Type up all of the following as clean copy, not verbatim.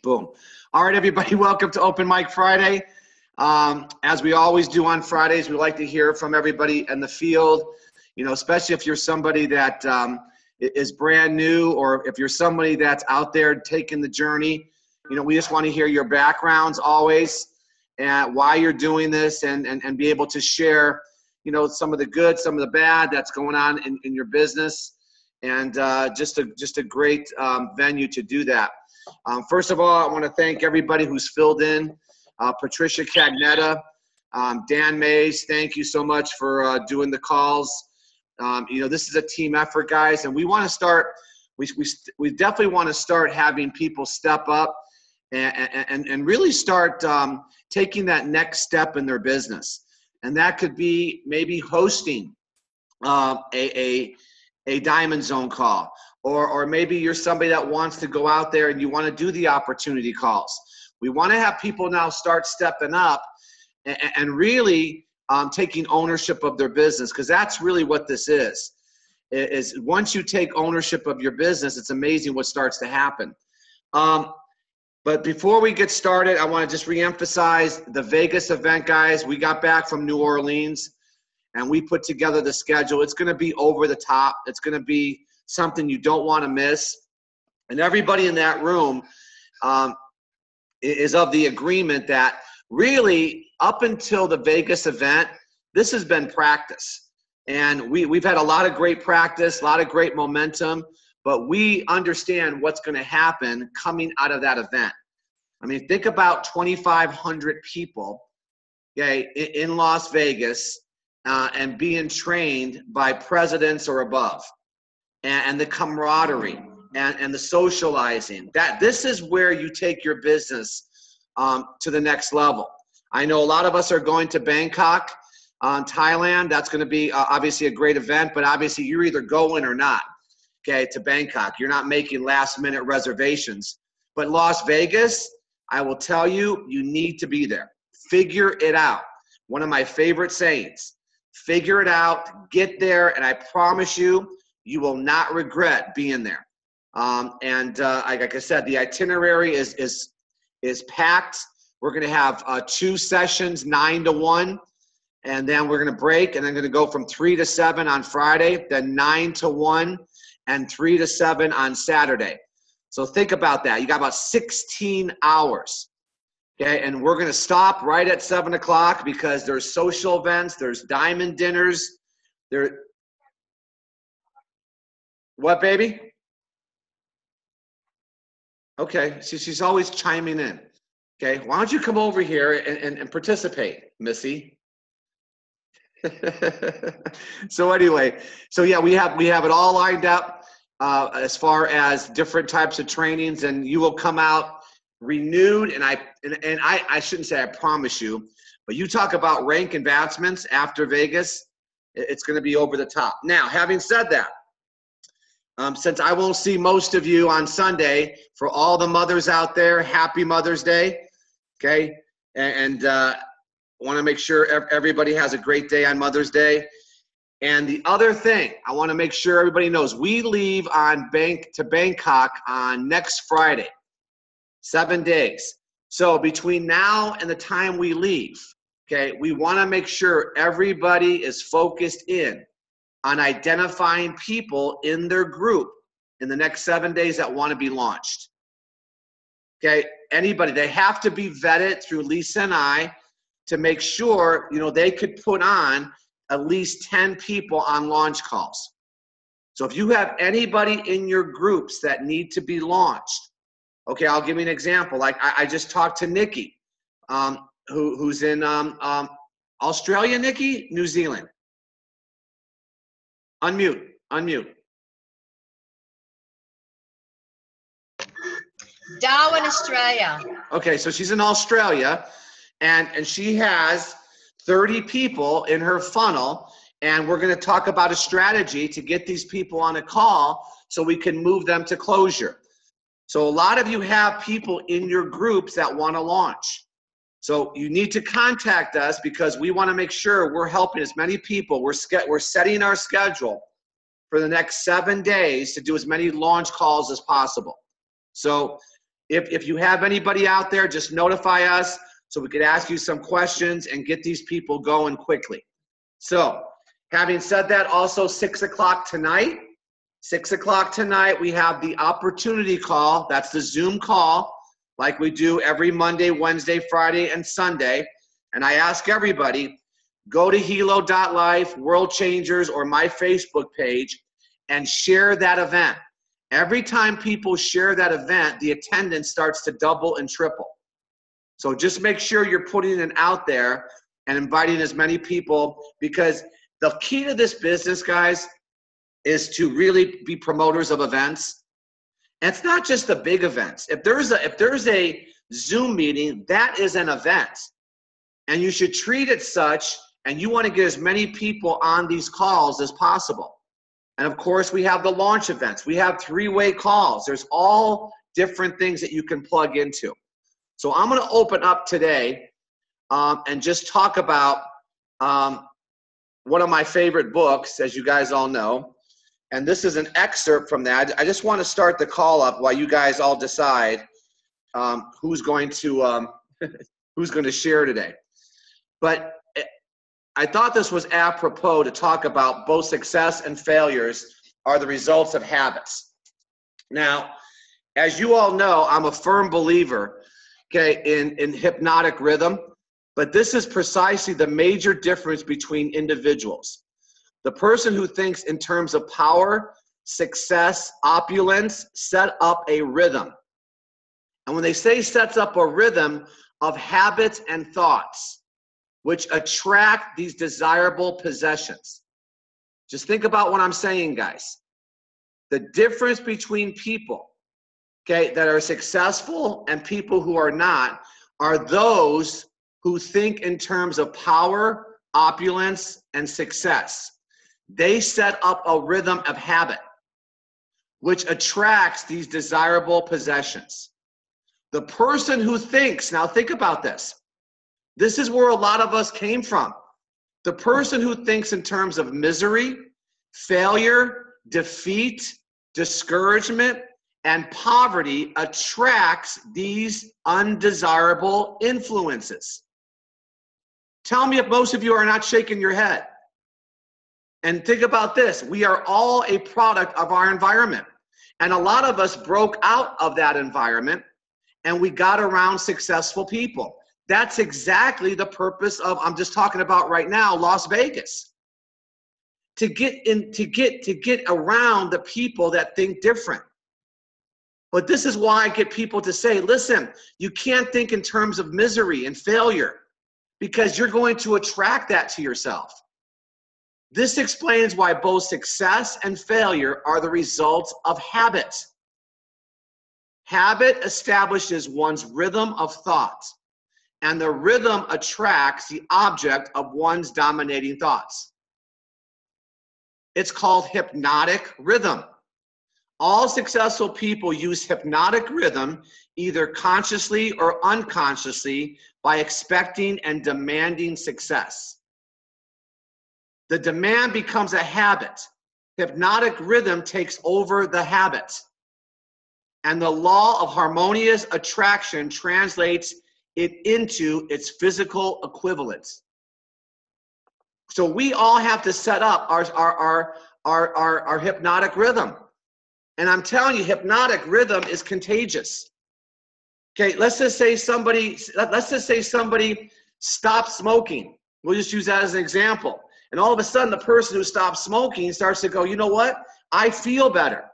Boom. All right, everybody, welcome to Open Mic Friday. As we always do on Fridays, we like to hear from everybody in the field, especially if you're somebody that is brand new, or if you're somebody that's out there taking the journey. We just want to hear your backgrounds always and why you're doing this, and be able to share, some of the good, some of the bad that's going on in your business, and just a great venue to do that. First of all, I want to thank everybody who's filled in. Patricia Cagnetta, Dan Mays, thank you so much for doing the calls. This is a team effort, guys, and we want to start. We definitely want to start having people step up and really start taking that next step in their business, and that could be maybe hosting a Diamond Zone call, or maybe you're somebody that wants to go out there and you want to do the opportunity calls. We want to have people now start stepping up and really taking ownership of their business, because that's really what this is once you take ownership of your business, it's amazing what starts to happen. But before we get started, I want to just reemphasize the Vegas event, guys. We got back from New Orleans and we put together the schedule. It's going to be over the top. It's going to be something you don't want to miss. And everybody in that room is of the agreement that really up until the Vegas event, this has been practice. And we've had a lot of great practice, a lot of great momentum, but we understand what's going to happen coming out of that event. I mean, think about 2,500 people, okay, in Las Vegas and being trained by presidents or above, and the camaraderie and the socializing. This is where you take your business to the next level. I know a lot of us are going to Bangkok, Thailand. That's going to be obviously a great event, but obviously you're either going or not, okay, to Bangkok. You're not making last-minute reservations. But Las Vegas, I will tell you, you need to be there. Figure it out. One of my favorite sayings, figure it out, get there, and I promise you, you will not regret being there. Like I said, the itinerary is packed. We're going to have 2 sessions, 9 to 1, and then we're going to break, and then going to go from 3 to 7 on Friday, then 9 to 1, and 3 to 7 on Saturday. So think about that. You got about 16 hours, okay? And we're going to stop right at 7 o'clock because there's social events, there's diamond dinners. What, baby? Okay, she's always chiming in. Okay, why don't you come over here and participate, Missy? So anyway, yeah, we have it all lined up as far as different types of trainings, and you will come out renewed. And I shouldn't say I promise you, but you talk about rank advancements after Vegas, it's going to be over the top. Now, having said that, since I won't see most of you on Sunday, for all the mothers out there, happy Mother's Day, okay? And want to make sure everybody has a great day on Mother's Day. And the other thing, I want to make sure everybody knows, we leave to Bangkok on next Friday, 7 days. So between now and the time we leave, okay, we want to make sure everybody is focused in on identifying people in their group in the next 7 days that want to be launched. Okay, anybody, they have to be vetted through Lisa and I to make sure, they could put on at least 10 people on launch calls. So if you have anybody in your groups that need to be launched, okay, I'll give you an example. Like I just talked to Nikki, who's in Australia, Nikki? New Zealand. Unmute. Darwin, Australia. Okay, so she's in Australia, and she has 30 people in her funnel, and we're going to talk about a strategy to get these people on a call so we can move them to closure. So a lot of you have people in your groups that want to launch. So you need to contact us because we want to make sure we're helping as many people. We're setting our schedule for the next 7 days to do as many launch calls as possible. So If you have anybody out there, just notify us so we could ask you some questions and get these people going quickly. So having said that, also 6 o'clock tonight, 6 o'clock tonight, we have the opportunity call. That's the Zoom call like we do every Monday, Wednesday, Friday, and Sunday. And I ask everybody, go to helo.life, World Changers, or my Facebook page and share that event. Every time people share that event, the attendance starts to double and triple. So just make sure you're putting it out there and inviting as many people, because the key to this business, guys, is to really be promoters of events. And it's not just the big events. If there's a Zoom meeting, that is an event. And you should treat it such, and you want to get as many people on these calls as possible. And of course, we have the launch events. We have three-way calls. There's all different things that you can plug into. So I'm going to open up today and just talk about one of my favorite books, as you guys all know. And this is an excerpt from that. I just want to start the call up while you guys all decide who's going to share today. But I thought this was apropos to talk about both success and failures are the results of habits. Now, as you all know, I'm a firm believer, okay, in hypnotic rhythm, but this is precisely the major difference between individuals. The person who thinks in terms of power, success, opulence, set up a rhythm. And when they say sets up a rhythm of habits and thoughts, which attract these desirable possessions. Just think about what I'm saying, guys. The difference between people, okay, that are successful and people who are not are those who think in terms of power, opulence, and success. They set up a rhythm of habit, which attracts these desirable possessions. The person who thinks, now think about this. This is where a lot of us came from. The person who thinks in terms of misery, failure, defeat, discouragement, and poverty attracts these undesirable influences. Tell me if most of you are not shaking your head. And think about this. We are all a product of our environment. And a lot of us broke out of that environment and we got around successful people. That's exactly the purpose of, I'm just talking about right now, Las Vegas. To get around the people that think different. But this is why I get people to say, listen, you can't think in terms of misery and failure because you're going to attract that to yourself. This explains why both success and failure are the results of habit. Habit establishes one's rhythm of thought, and the rhythm attracts the object of one's dominating thoughts. It's called hypnotic rhythm. All successful people use hypnotic rhythm either consciously or unconsciously by expecting and demanding success. The demand becomes a habit. Hypnotic rhythm takes over the habit. And the law of harmonious attraction translates it into its physical equivalence. So we all have to set up our hypnotic rhythm. And I'm telling you, hypnotic rhythm is contagious. Okay, let's just say somebody stops smoking. We'll just use that as an example. And all of a sudden, the person who stops smoking starts to go, you know what? I feel better.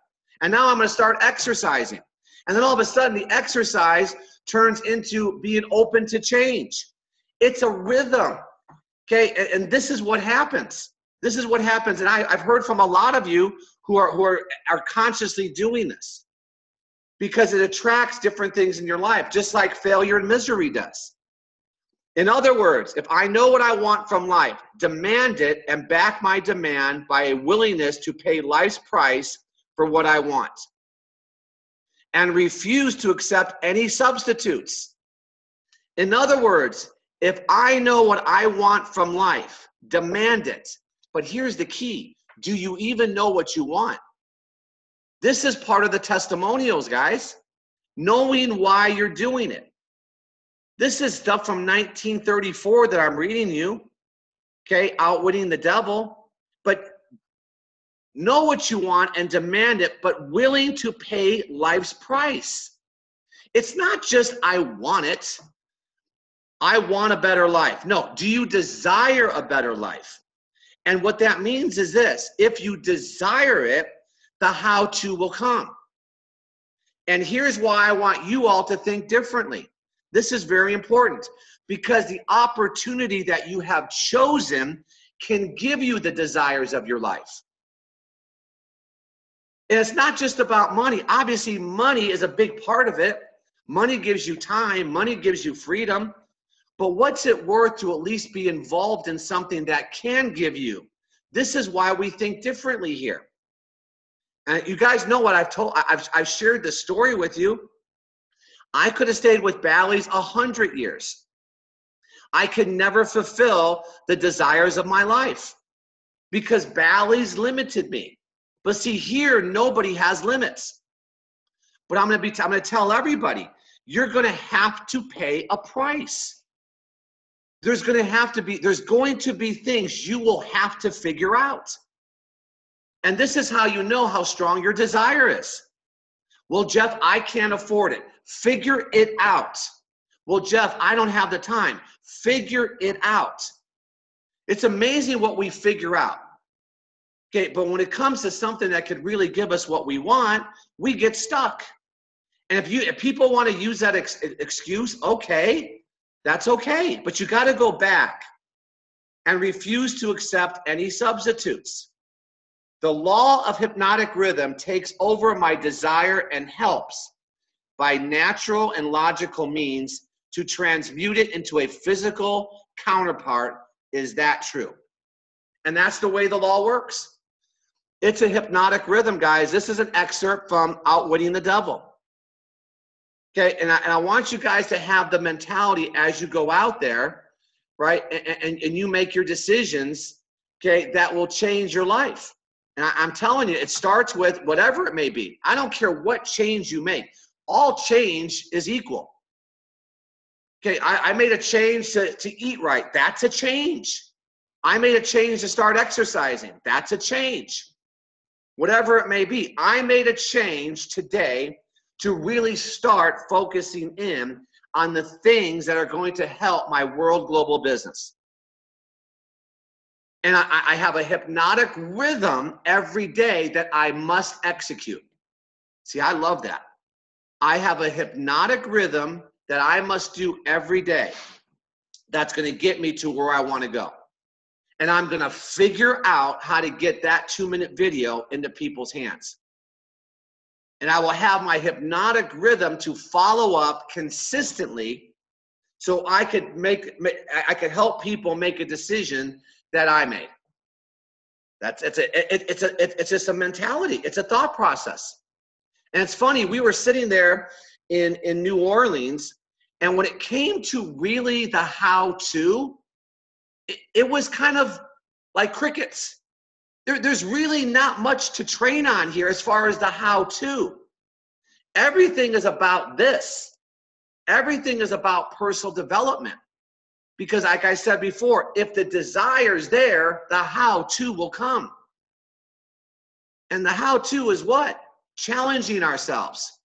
And now I'm going to start exercising. And then all of a sudden, the exercise turns into being open to change. It's a rhythm. Okay, and this is what happens. This is what happens. And I've heard from a lot of you who are consciously doing this because it attracts different things in your life, just like failure and misery does. In other words, if I know what I want from life, demand it and back my demand by a willingness to pay life's price for what I want. And refuse to accept any substitutes. In other words, if I know what I want from life, demand it. But here's the key. Do you even know what you want? This is part of the testimonials, guys. knowing why you're doing it. This is stuff from 1934 that I'm reading you, okay, Outwitting the Devil. But know what you want and demand it, but willing to pay life's price. It's not just, I want it. I want a better life. No, do you desire a better life? And what that means is this: if you desire it, the how-to will come. And here's why I want you all to think differently. This is very important, because the opportunity that you have chosen can give you the desires of your life. And it's not just about money. Obviously, money is a big part of it. Money gives you time. Money gives you freedom. But what's it worth to at least be involved in something that can give you? This is why we think differently here. And you guys know what I've shared this story with you. I could have stayed with Bally's 100 years. I could never fulfill the desires of my life because Bally's limited me. But see, here, nobody has limits. But I'm going to tell everybody, you're going to have to pay a price. There's going to be things you will have to figure out. And this is how you know how strong your desire is. Well, Jeff, I can't afford it. Figure it out. Well, Jeff, I don't have the time. Figure it out. It's amazing what we figure out. Okay, but when it comes to something that could really give us what we want, we get stuck. And if people want to use that excuse, okay, that's okay. But you got to go back and refuse to accept any substitutes. The law of hypnotic rhythm takes over my desire and helps by natural and logical means to transmute it into a physical counterpart. Is that true? And that's the way the law works. It's a hypnotic rhythm, guys. This is an excerpt from Outwitting the Devil. Okay, and I want you guys to have the mentality as you go out there, right, and you make your decisions, okay, that will change your life. And I'm telling you, it starts with whatever it may be. I don't care what change you make. All change is equal. Okay, I made a change to eat right. That's a change. I made a change to start exercising. That's a change. Whatever it may be, I made a change today to really start focusing in on the things that are going to help my world global business. And I have a hypnotic rhythm every day that I must execute. See, I love that. I have a hypnotic rhythm that I must do every day that's going to get me to where I want to go. And I'm going to figure out how to get that 2-minute video into people's hands. And I will have my hypnotic rhythm to follow up consistently so I could help people make a decision that I made. It's just a mentality. It's a thought process. And it's funny, we were sitting there in New Orleans, and when it came to really the how-to, it was kind of like crickets. There's really not much to train on here as far as the how-to. Everything is about this. Everything is about personal development. Because like I said before, if the desire's there, the how-to will come. And the how-to is what? Challenging ourselves.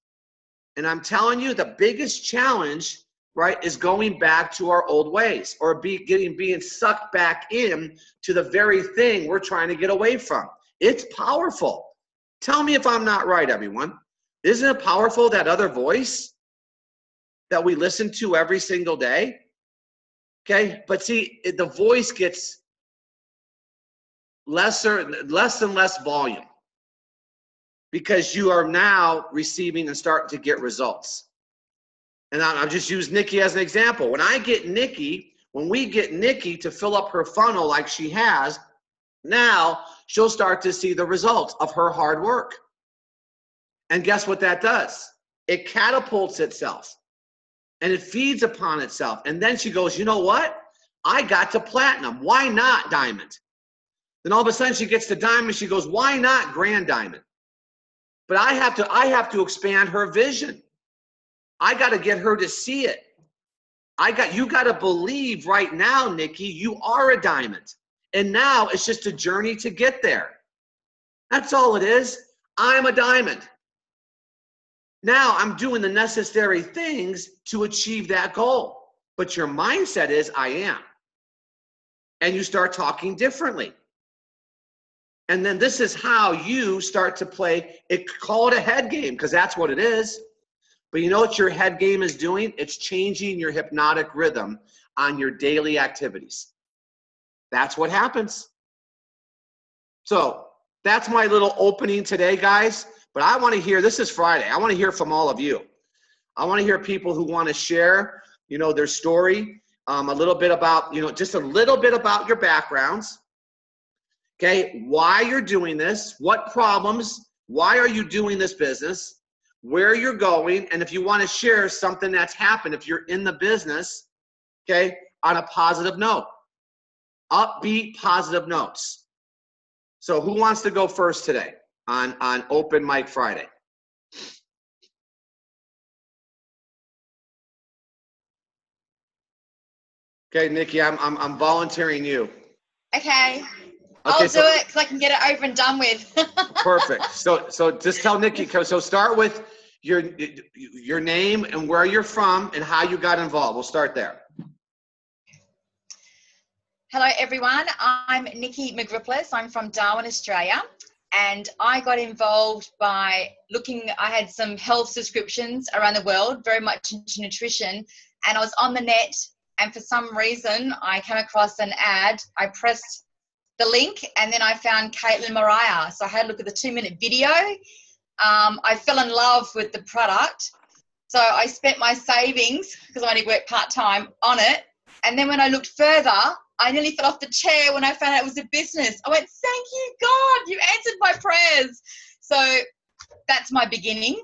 And I'm telling you, the biggest challenge, right, is going back to our old ways or being sucked back in to the very thing we're trying to get away from. It's powerful. Tell me if I'm not right, everyone. Isn't it powerful, that other voice that we listen to every single day? Okay, but see, the voice gets less and less volume because you are now receiving and starting to get results. And I'll just use Nikki as an example. When we get Nikki to fill up her funnel like she has, now she'll start to see the results of her hard work. And guess what that does? It catapults itself. And it feeds upon itself. And then she goes, you know what? I got to platinum. Why not diamond? Then all of a sudden she gets to diamond. She goes, why not grand diamond? But I have to expand her vision. I got to get her to see it. You got to believe right now, Nikki, you are a diamond. And now it's just a journey to get there. That's all it is. I'm a diamond. Now I'm doing the necessary things to achieve that goal. But your mindset is, I am. And you start talking differently. And then this is how you start to play it. Call it a head game, because that's what it is. But you know what your head game is doing? It's changing your hypnotic rhythm on your daily activities. That's what happens. So that's my little opening today, guys. But I want to hear, this is Friday, I want to hear from all of you. I want to hear people who want to share, their story, a little bit about, just a little bit about your backgrounds. Okay, why you're doing this, what problems, why are you doing this business, where you're going, and if you want to share something that's happened, if you're in the business, okay, on a positive note. Upbeat, positive notes. So who wants to go first today on Open Mic Friday? Okay, Nikki, I'm volunteering you. Okay. I'll do it because I can get it over and done with. Perfect. So just tell Nikki. So start with your name and where you're from and how you got involved. We'll start there. Hello, everyone. I'm Nikki McGripplis. I'm from Darwin, Australia. And I got involved by I had some health subscriptions around the world, very much into nutrition. And I was on the net. And for some reason, I came across an ad. I pressed the link and then I found Caitlin Mariah. So I had a look at the 2-minute video. I fell in love with the product. So I spent my savings, because I only work part-time, on it. And then when I looked further, I nearly fell off the chair when I found out it was a business. I went, thank you, God, you answered my prayers. So that's my beginning.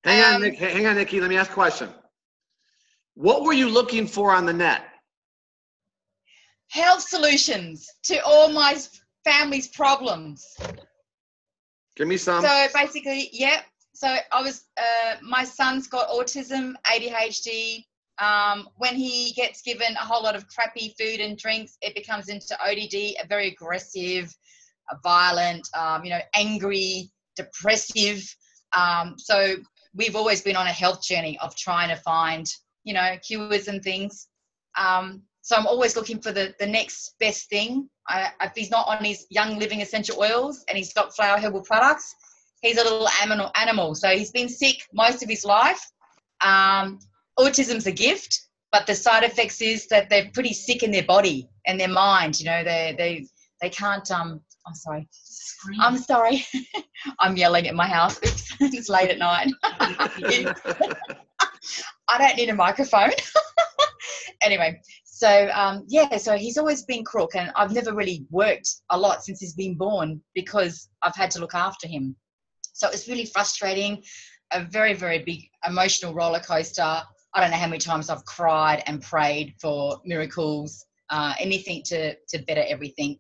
Hang on, Nikki. Let me ask a question. What were you looking for on the net? Health solutions to all my family's problems. Give me some. So basically, yeah. So I was, my son's got autism, ADHD. When he gets given a whole lot of crappy food and drinks, it becomes into ODD, a very aggressive, violent, angry, depressive. So we've always been on a health journey of trying to find, cures and things. So I'm always looking for the next best thing. If he's not on his Young Living essential oils and he's got flower herbal products, he's a little animal. So he's been sick most of his life. Autism's a gift, but the side effects is that they're pretty sick in their body and their mind. They can't. I'm sorry. I'm sorry. I'm yelling at my house. Oops, it's late at night. I don't need a microphone. Anyway, so so he's always been crook, and I've never really worked a lot since he's been born because I've had to look after him. So it's really frustrating, a very, very big emotional roller coaster. I don't know how many times I've cried and prayed for miracles, anything to better everything.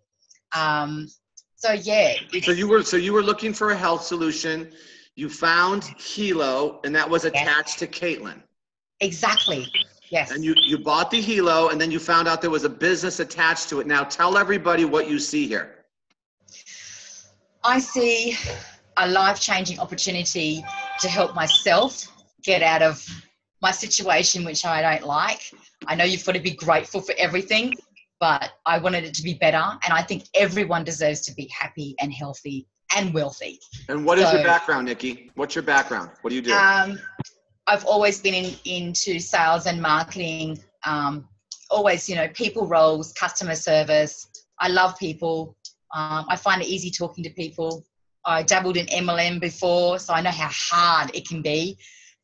So you were looking for a health solution. You found Hilo, and that was attached to Caitlin. Exactly. Yes. And you bought the Hilo, and then you found out there was a business attached to it. Now tell everybody what you see here. I see a life-changing opportunity to help myself get out of my situation, which I don't like. I know you've got to be grateful for everything, but I wanted it to be better. And I think everyone deserves to be happy and healthy and wealthy. And what is your background, Nikki? What's your background? What do you do? I've always been into sales and marketing, always, people roles, customer service. I love people. I find it easy talking to people. I dabbled in MLM before, so I know how hard it can be.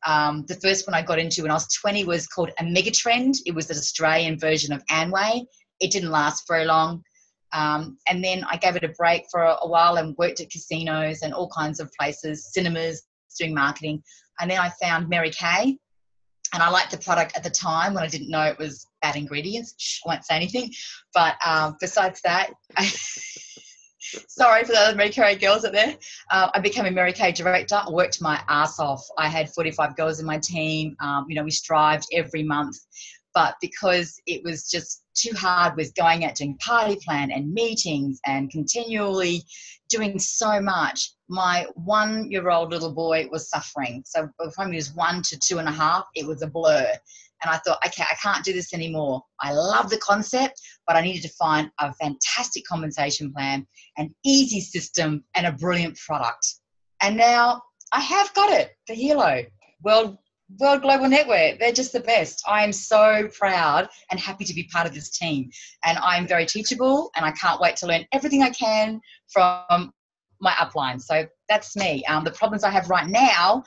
The first one I got into when I was 20 was called a Megatrend. It was an Australian version of Amway. It didn't last very long. And then I gave it a break for a while and worked at casinos and all kinds of places, cinemas, doing marketing. And then I found Mary Kay, and I liked the product at the time when I didn't know it was bad ingredients. I won't say anything. But besides that, Sorry for the other Mary Kay girls out there. I became a Mary Kay director. I worked my ass off. I had 45 girls in my team. We strived every month. But because it was just too hard with going out doing party plan and meetings and continually doing so much, my 1-year-old little boy was suffering. So by the time he was 1 to 2.5, it was a blur. And I thought, okay, I can't do this anymore. I love the concept, but I needed to find a fantastic compensation plan, an easy system, and a brilliant product. And now I have got it, the Hilo, World Global Network. They're just the best. I am so proud and happy to be part of this team. And I'm very teachable, and I can't wait to learn everything I can from my upline. So that's me. The problems I have right now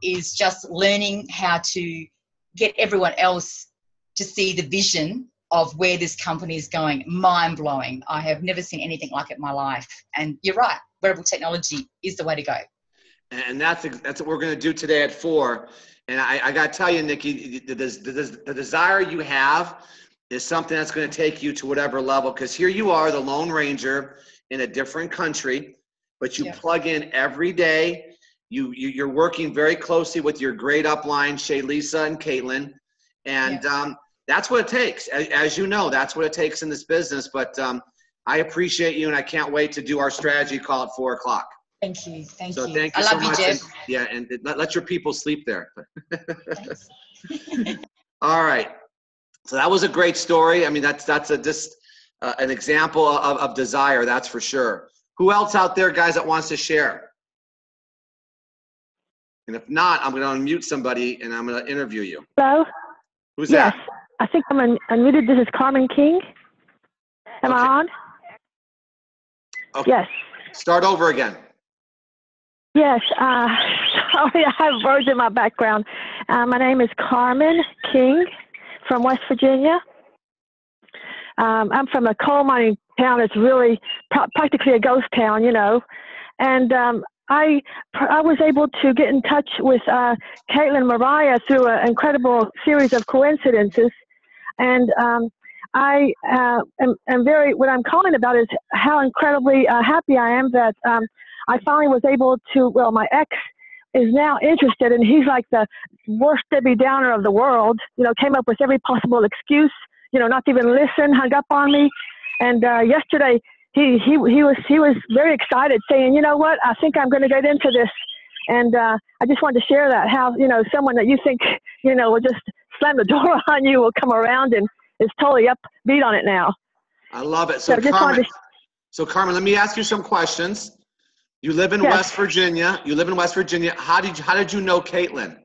is just learning how to get everyone else to see the vision of where this company is going. Mind-blowing. I have never seen anything like it in my life. And you're right, wearable technology is the way to go. And that's what we're going to do today at 4. And I got to tell you, Nikki, the desire you have is something that's going to take you to whatever level. Because here you are, the Lone Ranger in a different country, but you plug in every day. You're working very closely with your great upline, Shay, Lisa, and Caitlin. And that's what it takes. As you know, that's what it takes in this business. But I appreciate you, and I can't wait to do our strategy call at 4 o'clock. Thank you. Thank you. Thank you so much. Jeff. And let your people sleep there. All right. So that was a great story. I mean, that's just an example of desire, that's for sure. Who else out there, guys, that wants to share? And if not, I'm going to unmute somebody and I'm going to interview you. Hello? Who's that? Yes, I think I'm unmuted. This is Carmen King. Am I on? Okay. Yes. Start over again. Yes. Sorry, I have birds in my background. My name is Carmen King from West Virginia. I'm from a coal mining town that's really practically a ghost town, And I was able to get in touch with Caitlin Mariah through an incredible series of coincidences. And I am very, what I'm calling about is how incredibly happy I am that I finally was able to, my ex is now interested, and he's like the worst Debbie Downer of the world, came up with every possible excuse, not to even listen, hung up on me. And yesterday, he was very excited, saying, you know what, I think I'm going to get into this. And I just wanted to share that, how, someone that you think, will just slam the door on you will come around and is totally upbeat on it now. I love it. So Carmen, let me ask you some questions. You live in West Virginia. How did you know Caitlin?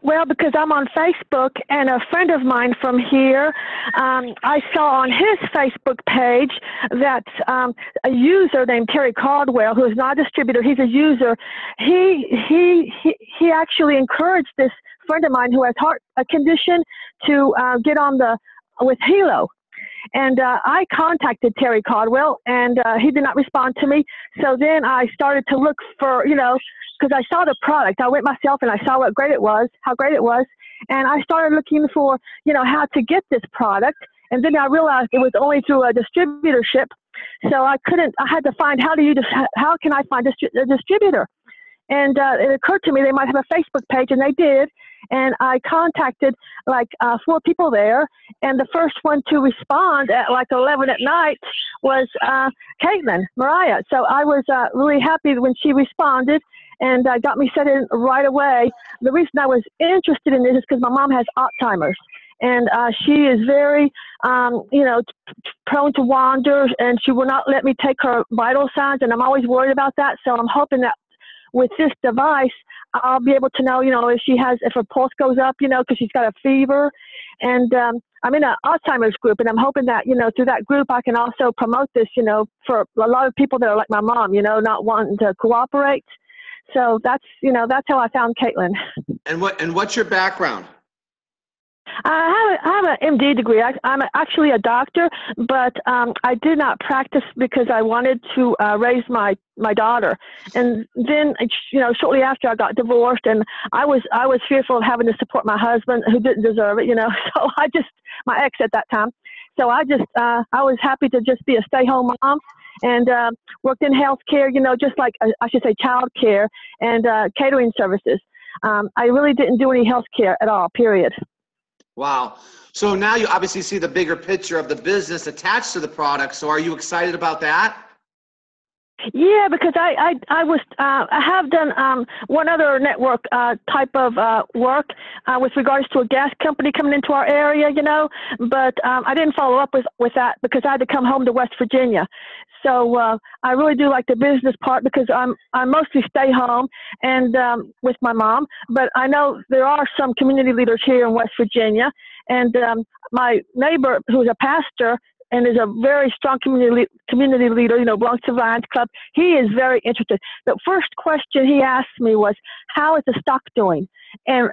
Well, because I'm on Facebook, and a friend of mine from here, I saw on his Facebook page that a user named Terry Caldwell, who is not a distributor, he's a user, he actually encouraged this friend of mine who has heart condition to get on with Hilo. And I contacted Terry Caldwell, and he did not respond to me. So then I started to look for, because I saw the product. I went myself and I saw how great it was. And I started looking for, how to get this product. And then I realized it was only through a distributorship. So I had to find how can I find a distributor? And it occurred to me they might have a Facebook page, and they did. And I contacted 4 people there, and the first one to respond at 11 at night was Caitlin Mariah. So I was really happy when she responded and got me set in right away. The reason I was interested in this is because my mom has Alzheimer's, and she is very, prone to wander, and she will not let me take her vital signs, and I'm always worried about that. So I'm hoping that with this device, I'll be able to know, if her pulse goes up, because she's got a fever. And I'm in an Alzheimer's group, and I'm hoping that, through that group, I can also promote this, for a lot of people that are like my mom, not wanting to cooperate. So that's how I found Caitlin. And what's your background? I have an MD degree. I'm actually a doctor, but I did not practice because I wanted to raise my daughter. And then, shortly after I got divorced, and I was fearful of having to support my husband who didn't deserve it, So my ex at that time. So I was happy to just be a stay-home mom. and worked in healthcare, just like I should say child care and catering services. I really didn't do any healthcare at all, period. Wow. So now you obviously see the bigger picture of the business attached to the product. So are you excited about that? Yeah, because I have done one other network type of work with regards to a gas company coming into our area, but I didn't follow up with that because I had to come home to West Virginia. So I really do like the business part because I mostly stay home and with my mom, but I know there are some community leaders here in West Virginia, and my neighbor who's a pastor and is a very strong community leader, belongs to Lions Club. He is very interested. The first question he asked me was, how is the stock doing? And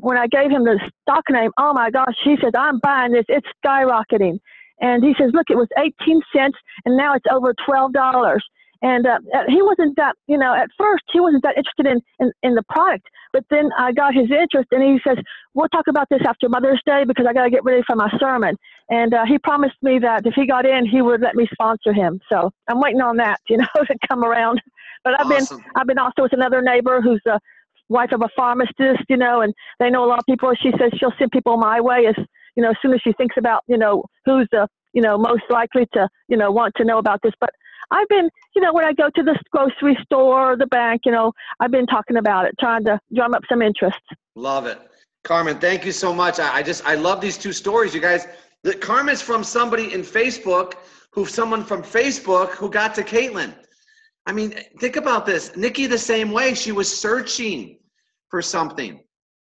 when I gave him the stock name, oh my gosh, he says, I'm buying this. It's skyrocketing. And he says, look, it was 18 cents and now it's over $12. And he wasn't that, at first he wasn't that interested in the product. But then I got his interest, and he says, we'll talk about this after Mother's Day because I got to get ready for my sermon. And he promised me that if he got in, he would let me sponsor him. So I'm waiting on that, to come around. But Awesome. I've been also with another neighbor who's the wife of a pharmacist, and they know a lot of people. She says she'll send people my way as soon as she thinks about, who's the, most likely to, want to know about this. But I've been, when I go to the grocery store or the bank, I've been talking about it, trying to drum up some interest. Love it. Carmen, thank you so much. I love these two stories, you guys. Carmen's from somebody in Facebook, someone from Facebook who got to Caitlin. I mean, think about this. Nikki, the same way. She was searching for something.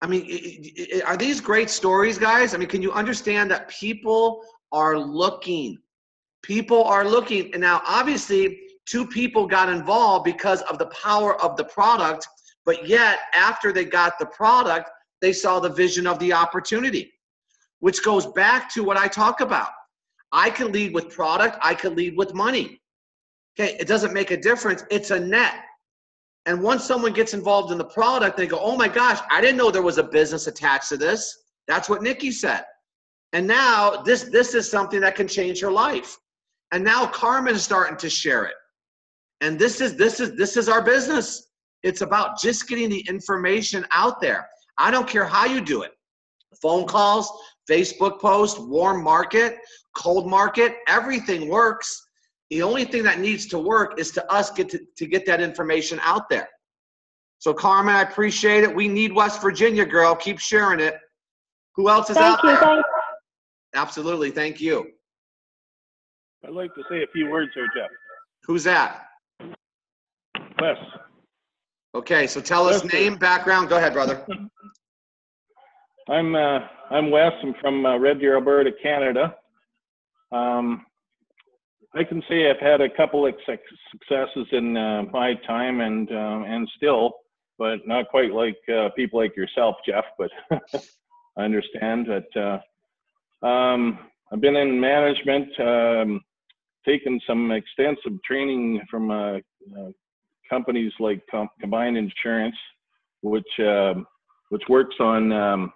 I mean, are these great stories, guys? I mean, can you understand that people are looking? People are looking. And now, obviously, two people got involved because of the power of the product, but yet, after they got the product, they saw the vision of the opportunity, which goes back to what I talk about. I can lead with product. I can lead with money. Okay, it doesn't make a difference. It's a net. And once someone gets involved in the product, they go, oh my gosh, I didn't know there was a business attached to this. That's what Nikki said. And now this is something that can change her life. And now Carmen is starting to share it. And this is our business. It's about just getting the information out there. I don't care how you do it. Phone calls, Facebook posts, warm market, cold market, everything works. The only thing that needs to work is to us get to get that information out there. So Carmen, I appreciate it. We need West Virginia, girl. Keep sharing it. Who else is out there? Thank you. Absolutely. Thank you. I'd like to say a few words here, Jeff. Who's that? Wes. Okay, so tell us name, background. Go ahead, brother. I'm Wes. I'm from Red Deer, Alberta, Canada. I can say I've had a couple of successes in my time, and still, but not quite like people like yourself, Jeff. But I understand that I've been in management, taken some extensive training from companies like Combined Insurance, which works on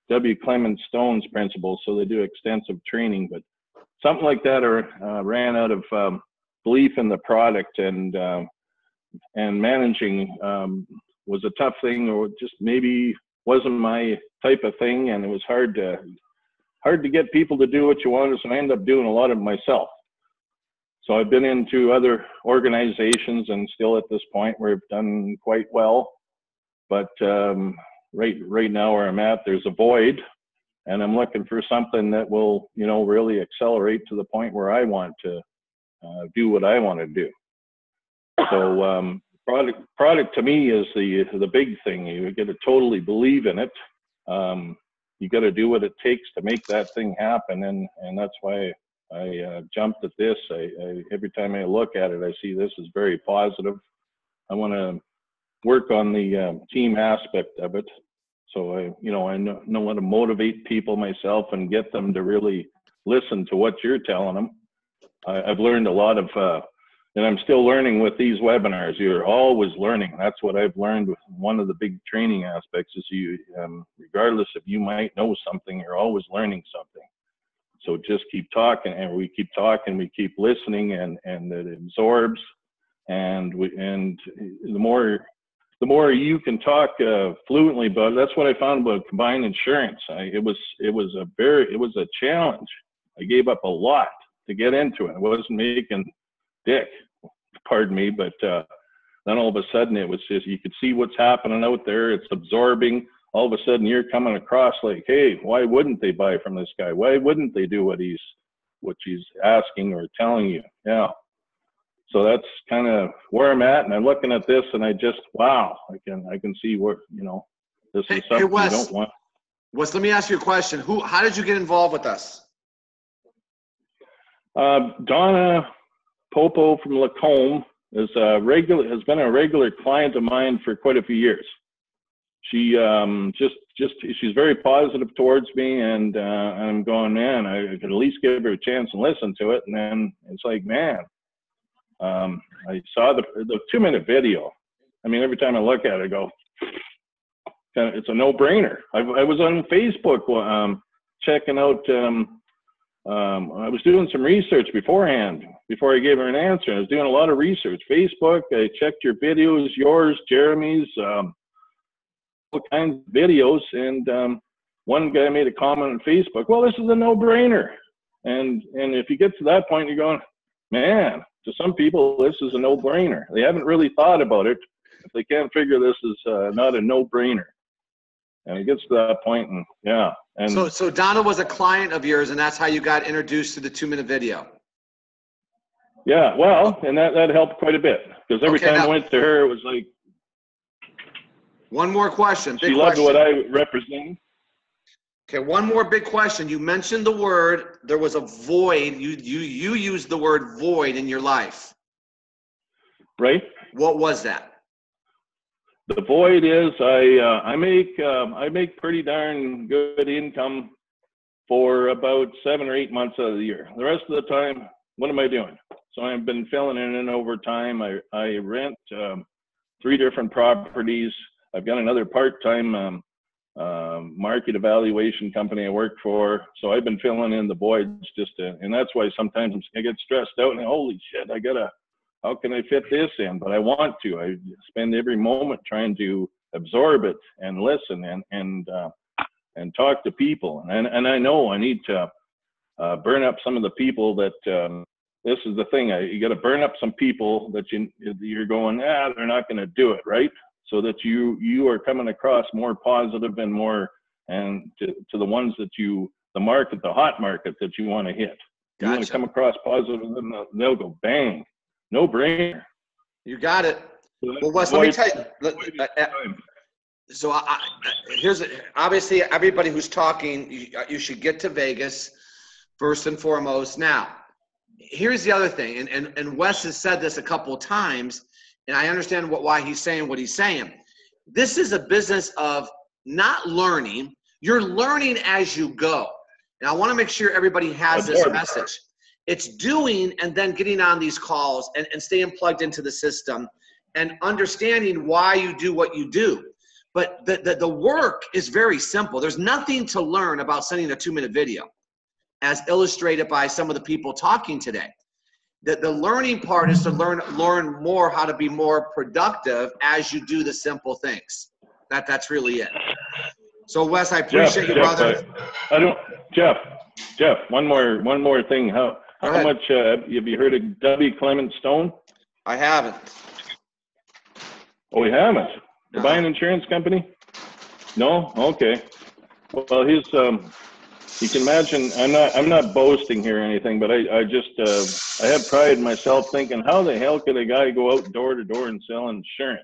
W. Clement Stone's principles. So they do extensive training, but something like that ran out of belief in the product, and managing was a tough thing, or just maybe wasn't my type of thing, and it was hard to get people to do what you wanted, so I ended up doing a lot of it myself. So I've been into other organizations, and still at this point where I've done quite well, but right now where I'm at, there's a void, and I'm looking for something that will, really accelerate to the point where I want to do what I want to do. So product to me is the big thing. You got to totally believe in it. You got to do what it takes to make that thing happen, and that's why I jumped at this. Every time I look at it, I see this is very positive. I want to work on the team aspect of it. So I know how to motivate people myself and get them to really listen to what you're telling them. I've learned a lot of, and I'm still learning with these webinars. You're always learning. That's what I've learned. With one of the big training aspects is regardless if you might know something, you're always learning something. So just keep talking, and we keep talking, we keep listening, and it absorbs. And the more you can talk fluently about it, that's what I found about combined insurance. It was a challenge. I gave up a lot to get into it. I wasn't making dick, pardon me, but then all of a sudden it was just, you could see what's happening out there. It's absorbing. All of a sudden you're coming across like, hey, why wouldn't they buy from this guy? Why wouldn't they do what he's asking or telling you? Yeah. So that's kind of where I'm at, and I'm looking at this, and I just, wow, I can see where, this is something you don't want. Wes, let me ask you a question. How did you get involved with us? Donna Popo from Lacombe has been a regular client of mine for quite a few years. She she's very positive towards me, and I'm going, man, I could at least give her a chance and listen to it. And then it's like, man, I saw the 2-minute video. I mean, every time I look at it, I go, it's a no-brainer. I was on Facebook checking out. I was doing some research beforehand, before I gave her an answer. I was doing a lot of research. Facebook, I checked your videos, yours, Jeremy's, all kinds of videos. And one guy made a comment on Facebook, well, this is a no-brainer. And if you get to that point, you're going, man, to some people, this is a no-brainer. They haven't really thought about it. If they can't figure this is not a no-brainer. And it gets to that point, and yeah. And so Donna was a client of yours, and that's how you got introduced to the 2-minute video. Yeah, well, and that helped quite a bit, because every time I went to her, it was like. One more question. She loved what I represent. Okay, one more big question. You mentioned the word, there was a void. You used the word void in your life. Right. What was that? The void is I make pretty darn good income for about 7 or 8 months out of the year. The rest of the time, what am I doing? So I've been filling in over time. I rent 3 different properties. I've got another part-time market evaluation company I work for. So I've been filling in the voids and that's why sometimes I get stressed out and holy shit, how can I fit this in? But I want to. I spend every moment trying to absorb it and listen and talk to people. And I know I need to burn up some of the people that. This is the thing. You got to burn up some people that you're going. They're not going to do it, right? So that you are coming across more positive and more to the ones that the hot market that you want to hit. You want to come across positive, and they'll go bang. No brainer. You got it. Well, Wes, let me tell you. So here's obviously everybody who's talking. You should get to Vegas first and foremost. Now, here's the other thing, and Wes has said this a couple of times, and I understand why he's saying what he's saying. This is a business of not learning. You're learning as you go, and I want to make sure everybody has this message. It's doing and then getting on these calls and staying plugged into the system and understanding why you do what you do. But the work is very simple. There's nothing to learn about sending a 2-minute video, as illustrated by some of the people talking today. The learning part is to learn more how to be more productive as you do the simple things. That's really it. So Wes, I appreciate you, brother. Jeff, one more thing. How much have you heard of W. Clement Stone? I haven't. Oh, you haven't? The buying insurance company? No? Okay. Well, he's you can imagine. I'm not boasting here or anything, but I just I have pride in myself thinking, how the hell could a guy go out door to door and sell insurance?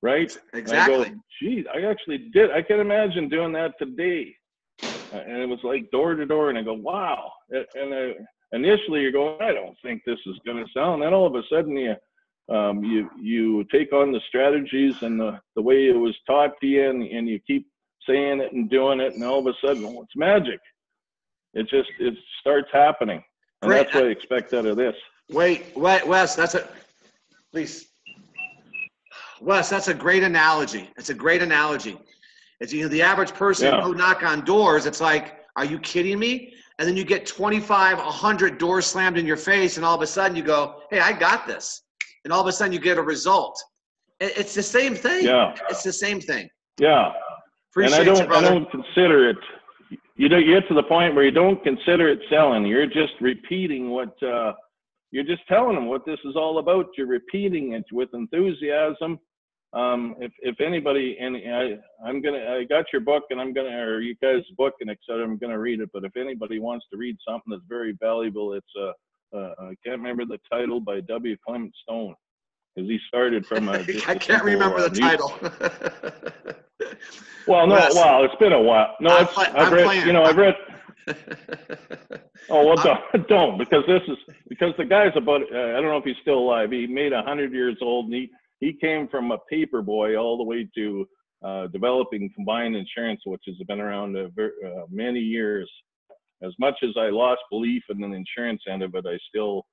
Right? Exactly. And I go, geez, I actually did. I can imagine doing that today. And it was like door to door, and I go, wow. And initially you're going, I don't think this is going to sell. And then all of a sudden you take on the strategies and the way it was taught to you, and you keep saying it and doing it, and all of a sudden, it's magic. It starts happening. And that's what I expect out of this. Wait, Wes, please. Wes, that's a great analogy. It's a great analogy. It's, the average person who knock on doors, it's like, Are you kidding me? And then you get 25, 100 doors slammed in your face, and all of a sudden you go, hey, I got this. And all of a sudden you get a result. It's the same thing. Yeah. It's the same thing. Yeah. Appreciate and you, brother. I don't consider it, you get to the point where you don't consider it selling. You're just repeating what, you're just telling them what this is all about. You're repeating it with enthusiasm. If anybody, and I got your book, and or you guys' book, and et cetera, I'm gonna read it. But if anybody wants to read something that's very valuable, it's I can't remember the title, by W. Clement Stone, because he started from a. I can't remember the title. Well, no, Wes, well, it's been a while. No, I've read. Oh, well, don't, because the guy's about, I don't know if he's still alive. He made 100 years old, and he came from a paper boy all the way to developing combined insurance, which has been around many years. As much as I lost belief in the insurance end of it, I still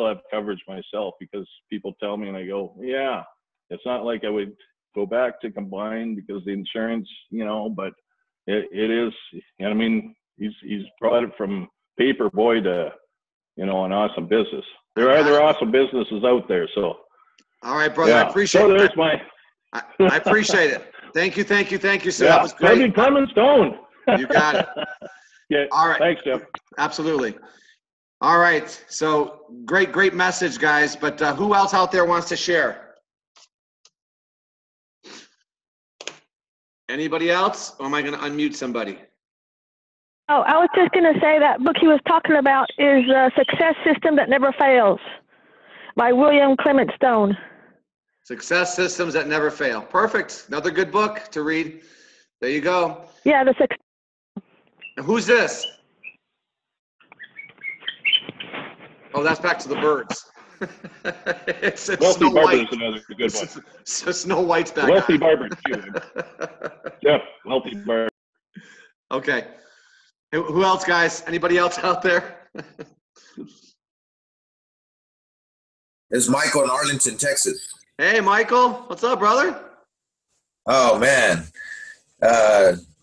have coverage myself, because people tell me, and I go, yeah, it's not like I would go back to combined because the insurance, but it is, and I mean, he's brought it from paper boy to, an awesome business. There are other awesome businesses out there. So. All right, brother. Yeah. I appreciate it. So there's my. I appreciate it. Thank you, sir. Yeah. That was great. Maybe Clement Stone. You got it. Yeah. All right. Thanks, Jeff. Absolutely. All right. So great message, guys. But who else out there wants to share? Anybody else? Or am I going to unmute somebody? Oh, I was just going to say that book he was talking about is Success System That Never Fails by William Clement Stone. Success Systems That Never Fail. Perfect. Another good book to read. There you go. Yeah, Who's this? Oh, that's back to the birds. it's Wealthy Snow Barber White. is another good one. So Snow White's back. Wealthy Barber too. Yeah, Wealthy Barber. Okay. Who else, guys? Anybody else out there? It's Michael in Arlington, Texas. Hey, Michael. What's up, brother? Oh, man.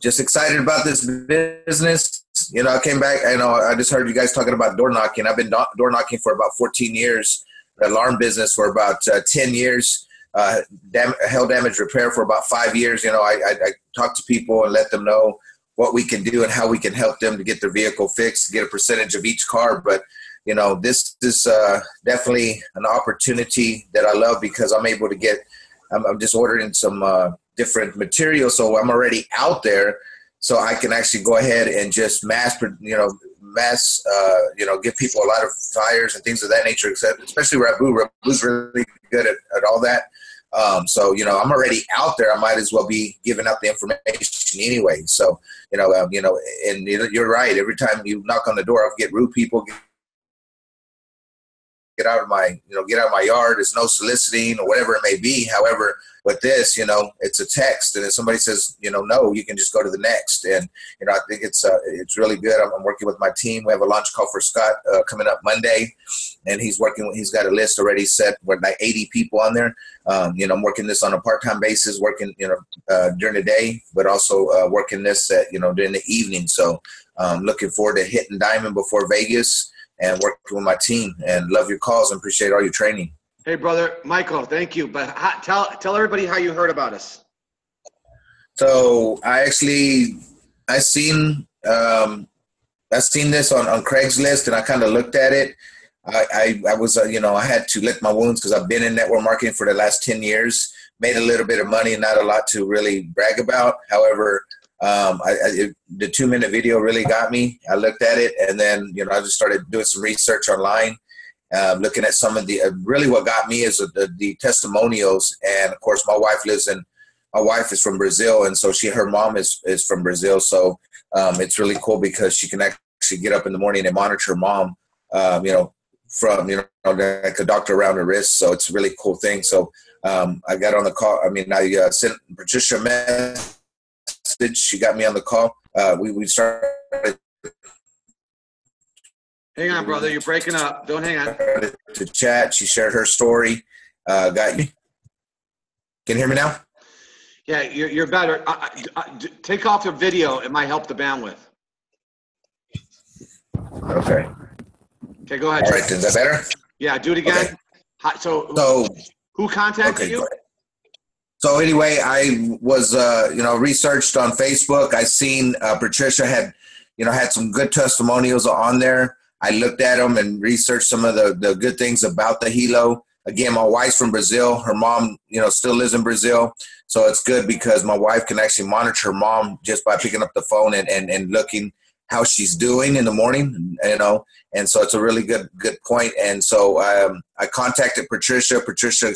Just excited about this business. I came back, I just heard you guys talking about door knocking. I've been door knocking for about 14 years, the alarm business for about 10 years, hail damage repair for about 5 years. I talk to people and let them know what we can do and how we can help them to get their vehicle fixed, get a percentage of each car. But, this is definitely an opportunity that I love, because I'm able to I'm just ordering some different materials. So I'm already out there. So I can actually go ahead and just mass, give people a lot of tires and things of that nature, especially Rabu. Rabu's really good at all that. So, I'm already out there. I might as well be giving out the information anyway. So, and you're right. Every time you knock on the door, I'll get rude people, get out of my yard. There's no soliciting or whatever it may be. However, with this, it's a text, and if somebody says, no, you can just go to the next. And, I think it's really good. I'm working with my team. We have a launch call for Scott coming up Monday, and he's got a list already set with like 80 people on there. I'm working this on a part-time basis, working, during the day, but also working this during the evening. So looking forward to hitting diamond before Vegas and working with my team, and love your calls and appreciate all your training. Hey, brother, Michael, thank you. But tell everybody how you heard about us. So I seen this on Craigslist, and I kind of looked at it. I was, I had to lick my wounds because I've been in network marketing for the last 10 years, made a little bit of money, not a lot to really brag about. However, the 2-minute video really got me. I looked at it, and then, I just started doing some research online, looking at some of really what got me is the testimonials. And of course, my wife is from Brazil. And so her mom is from Brazil. So, it's really cool because she can actually get up in the morning and monitor her mom, from, like a doctor around her wrist. So it's a really cool thing. So, I got on the call. I sent Patricia a message. She got me on the call. We started. Hang on, brother. You're breaking up. Don't hang on. To chat. She shared her story. Got you. Can you hear me now? Yeah, you're better. Take off your video. It might help the bandwidth. Okay. Okay, go ahead. All right, then. Is that better? Yeah, do it again. Okay. So who contacted you? So anyway, I was, researched on Facebook. I seen Patricia had some good testimonials on there. I looked at them and researched some of the good things about the Hilo. Again, my wife's from Brazil. Her mom, still lives in Brazil. So it's good because my wife can actually monitor her mom just by picking up the phone and looking how she's doing in the morning, and so it's a really good point. And so I contacted Patricia. Patricia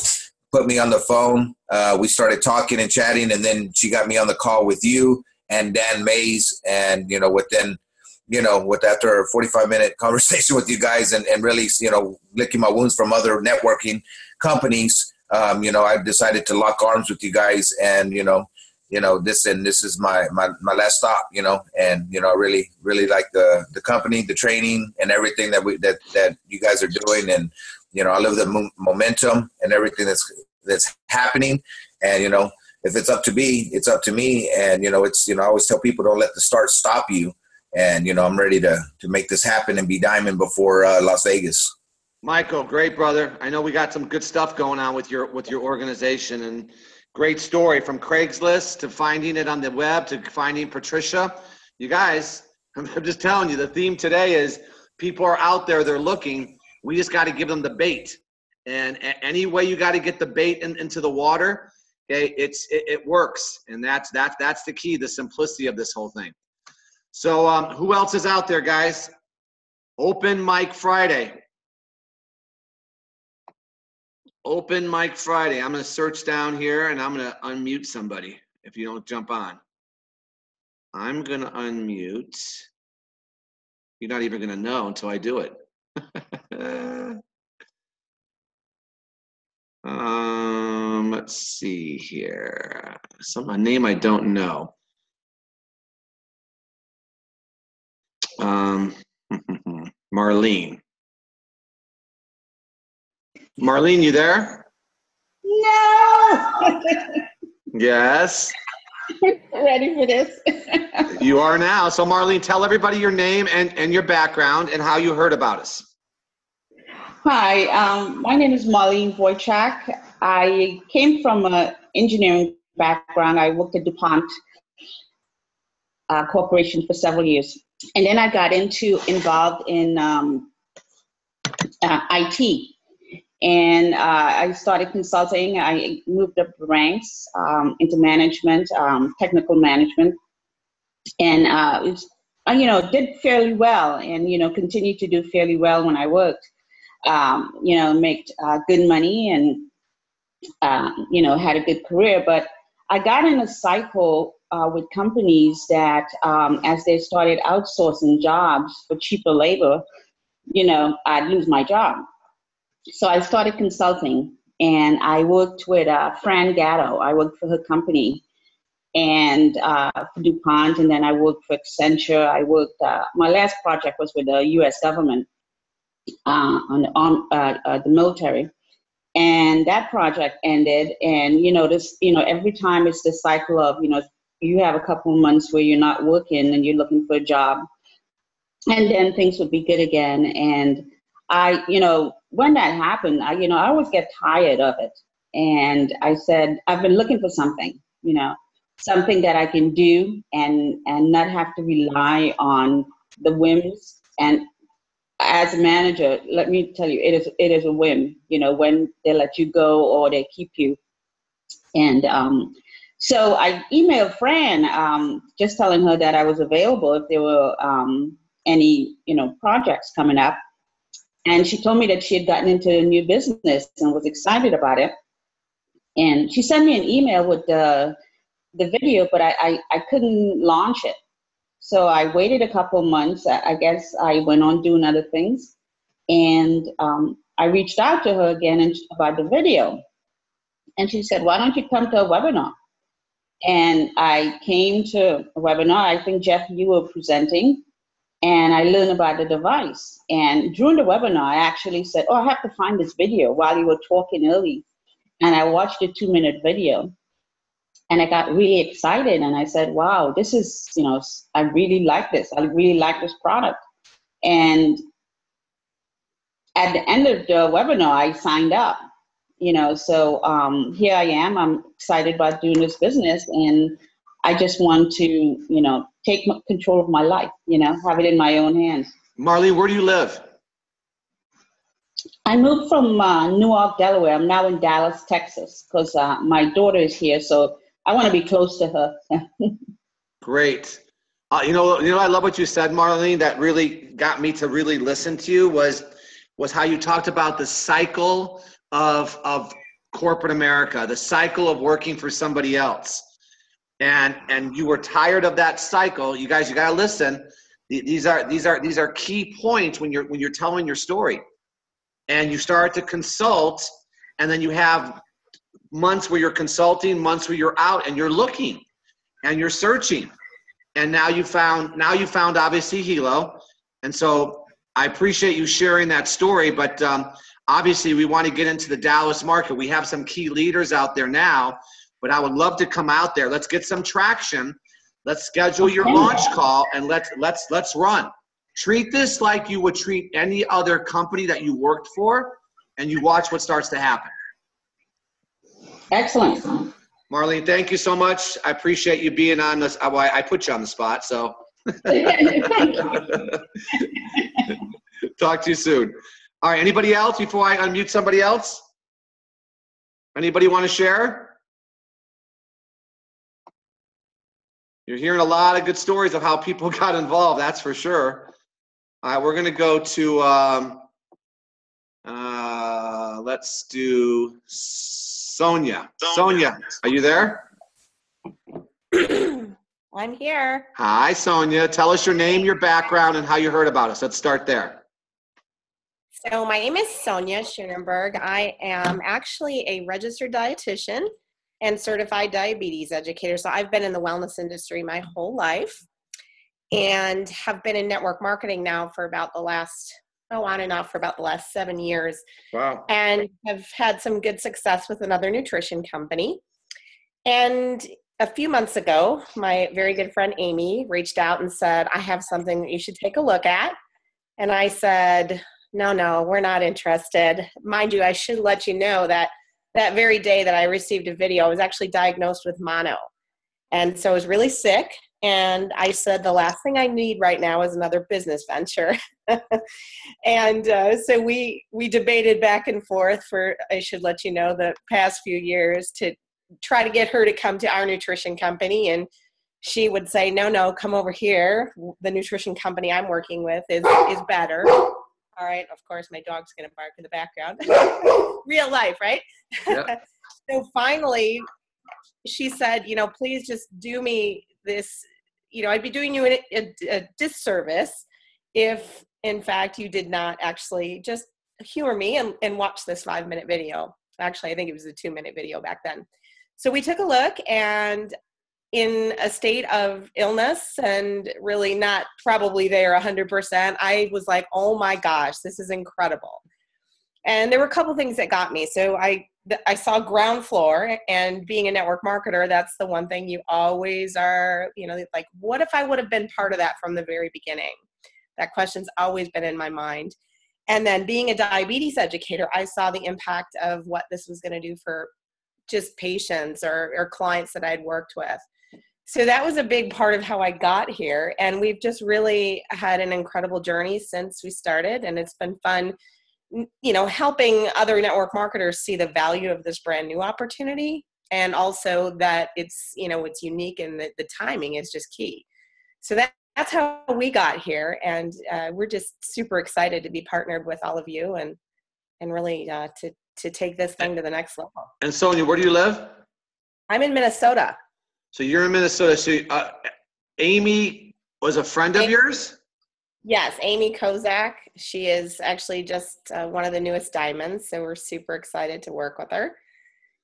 put me on the phone. We started talking and chatting, and then she got me on the call with you and Dan Mays. And, with after a 45-minute conversation with you guys and really, licking my wounds from other networking companies, I decided to lock arms with you guys and, this is my last stop, and, I really, really like the company, the training and everything that you guys are doing. And, I love the momentum and everything that's happening. And, if it's up to me, it's up to me. And, I always tell people, don't let the start stop you. And, I'm ready to make this happen and be diamond before Las Vegas. Michael, great brother. I know we got some good stuff going on with your organization, and great story from Craigslist to finding it on the web to finding Patricia. You guys, I'm just telling you, the theme today is people are out there, they're looking. We just got to give them the bait. And any way you got to get the bait into the water, okay, it works. And that's the key, the simplicity of this whole thing. So who else is out there, guys? Open Mic Friday. Open Mic Friday. I'm going to search down here and I'm going to unmute somebody if you don't jump on. I'm going to unmute. You're not even going to know until I do it. Let's see here. A name I don't know. Marlene. Marlene, you there? No. Yes. Ready for this? You are now. So Marlene, tell everybody your name and your background and how you heard about us. Hi, my name is Marlene Wojcik. I came from an engineering background. I worked at DuPont Corporation for several years. And then I got involved in IT. And I started consulting. I moved up the ranks into management, technical management. And did fairly well and, continued to do fairly well when I worked. Make good money and, had a good career. But I got in a cycle with companies that as they started outsourcing jobs for cheaper labor, I'd lose my job. So I started consulting and I worked with Fran Gatto. I worked for her company and for DuPont, and then I worked for Accenture. I worked, my last project was with the U.S. government on the military. And that project ended. And, every time it's the cycle of, you have a couple of months where you're not working and you're looking for a job. And then things would be good again. And when that happened, I always get tired of it. And I said, I've been looking for something, something that I can do and not have to rely on the whims. And as a manager, let me tell you, it is a whim, when they let you go or they keep you. And so I emailed Fran, just telling her that I was available if there were any, projects coming up. And she told me that she had gotten into a new business and was excited about it. And she sent me an email with the video, but I couldn't launch it. So I waited a couple months. I guess I went on doing other things. And I reached out to her again about the video. And she said, why don't you come to a webinar? And I came to a webinar. I think, Jeff, you were presenting. And I learned about the device. And during the webinar, I actually said, I have to find this video while you were talking early. And I watched a 2-minute video. And I got really excited. And I said, wow, this is, I really like this. I really like this product. And at the end of the webinar, I signed up, so here I am. I'm excited about doing this business, and I just want to, take control of my life, have it in my own hands. Marlene, where do you live? I moved from Newark, Delaware. I'm now in Dallas, Texas, because my daughter is here, so I want to be close to her. Great. I love what you said, Marlene. That really got me to really listen to you was how you talked about the cycle of corporate America, the cycle of working for somebody else. And you were tired of that cycle. You guys, you got to listen. These are key points when you're telling your story. And you start to consult, and then you have months where you're consulting, months where you're out and you're looking and you're searching. And now you found obviously Hilo. And so I appreciate you sharing that story, but obviously we want to get into the Dallas market. We have some key leaders out there now, but I would love to come out there. Let's get some traction. Let's schedule your launch call, and let's run. Treat this like you would treat any other company that you worked for, and you watch what starts to happen. Excellent. Marlene, thank you so much. I appreciate you being on this. I put you on the spot, so. Talk to you soon. All right, anybody else before I unmute somebody else? Anybody want to share? You're hearing a lot of good stories of how people got involved, that's for sure. All right, we're going to go to, let's do Sonia. Sonia, are you there? I'm here. Hi, Sonia. Tell us your name, your background, and how you heard about us. Let's start there. So my name is Sonia Schoenberg. I am actually a registered dietitian and certified diabetes educator. So I've been in the wellness industry my whole life and have been in network marketing now for about the last, on and off for about the last 7 years. Wow. And have had some good success with another nutrition company. And a few months ago, my very good friend Amy reached out and said, I have something that you should take a look at. And I said, no, we're not interested. Mind you, I should let you know that that very day that I received a video, I was actually diagnosed with mono. And so I was really sick. And I said, the last thing I need right now is another business venture. And so we debated back and forth for, I should let you know, the past few years to try to get her to come to our nutrition company. And she would say, no, come over here. The nutrition company I'm working with is better. All right, of course, my dog's going to bark in the background. Real life, right? Yep. So finally, she said, please just do me this. I'd be doing you a disservice if, in fact, you did not actually just humor me and watch this 5-minute video. Actually, I think it was a 2-minute video back then. So we took a look, and in a state of illness and really not probably there 100%, I was like, oh my gosh, this is incredible. And there were a couple things that got me. So I saw ground floor, and being a network marketer, that's the one thing you always are, like, what if I would have been part of that from the very beginning? That question's always been in my mind. And then being a diabetes educator, I saw the impact of what this was going to do for just patients or clients that I'd worked with. So that was a big part of how I got here. And we've just really had an incredible journey since we started. And it's been fun, helping other network marketers see the value of this brand new opportunity. And also that it's, it's unique, and the timing is just key. So that's how we got here. And we're just super excited to be partnered with all of you and really to take this thing to the next level. And Sonia, where do you live? I'm in Minnesota. So you're in Minnesota. So Amy was a friend of yours? Yes, Amy Kozak. She is actually just one of the newest diamonds, so we're super excited to work with her.